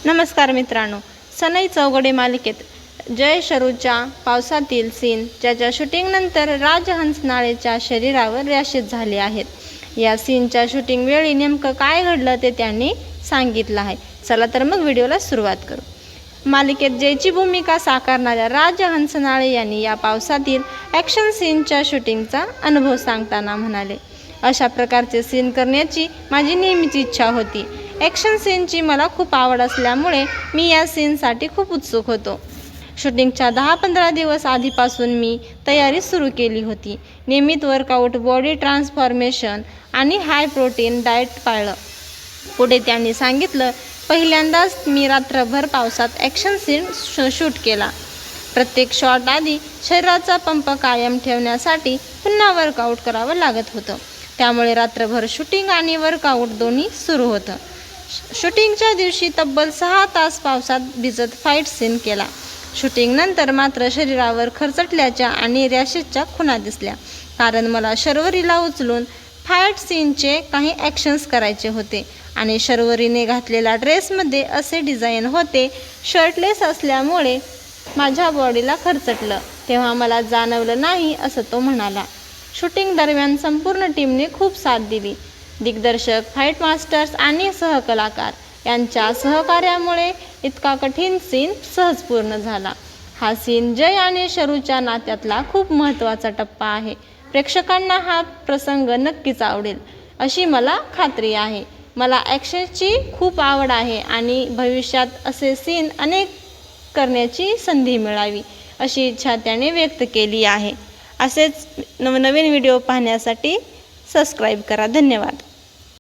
नमस्कार मित्रांनो, सनई चौघडे मालिकेत जय शरूच्या पावसातील सीन ज्याच्या शूटिंगनंतर राज हंसनाळेच्या शरीरावर रॅशेस झाले आहेत। या सीनच्या शूटिंग वेळी नेमकं काय घडलं ते त्यांनी सांगितलं आहे। चला तर मग व्हिडिओला सुरुवात करू। मालिकेत जयची भूमिका साकारणाऱ्या राज हंसनाळे यांनी या पावसातील ॲक्शन सीनच्या शूटिंगचा अनुभव सांगताना म्हणाले, अशा प्रकारचे सीन करण्याची माझी नेहमीची इच्छा होती। ॲक्शन सीनची मला खूप आवड असल्यामुळे मी या सीनसाठी खूप उत्सुक होतो। शूटिंगच्या 10-15 दिवस आधीपासून मी तयारी सुरू केली होती। नियमित वर्कआउट, बॉडी ट्रान्सफॉर्मेशन आणि हाय प्रोटीन डाएट पाळलं। पुढे त्यांनी सांगितलं, पहिल्यांदाच मी रात्रभर पावसात ॲक्शन सीन शूट केला। प्रत्येक शॉट आधी शरीराचा पंप कायम ठेवण्यासाठी पुन्हा वर्कआउट करावं लागत होतं। त्यामुळे रात्रभर शूटिंग आणि वर्कआउट दोन्ही सुरू होतं। शूटिंगच्या दिवशी तब्बल 6 तास पावसात भिजत फाईट सीन केला। शूटिंगनंतर मात्र शरीरावर खरचटल्याच्या आणि रॅशेसच्या खुणा दिसल्या, कारण मला शर्वरीला उचलून फाईट सीनचे काही ॲक्शन्स करायचे होते आणि शर्वरीने घातलेल्या ड्रेसमध्ये असे डिझाईन होते। शर्टलेस असल्यामुळे माझ्या बॉडीला खरचटलं तेव्हा मला जाणवलं नाही, असं तो म्हणाला। शूटिंग दरम्यान संपूर्ण टीमने खूप साथ दिली। दिग्दर्शक, फाईट मास्टर्स आणि सहकलाकार यांच्या सहकार्यामुळे इतका कठीण सीन सहज पूर्ण झाला। हा सीन जय आणि शरूच्या नात्यातला खूप महत्त्वाचा टप्पा आहे। प्रेक्षकांना हा प्रसंग नक्कीच आवडेल अशी मला खात्री आहे। मला ॲक्शनची खूप आवड आहे आणि भविष्यात असे सीन अनेक करण्याची संधी मिळावी अशी इच्छा त्याने व्यक्त केली आहे। असेच नवनवीन व्हिडिओ पाहण्यासाठी सबस्क्राईब करा। धन्यवाद।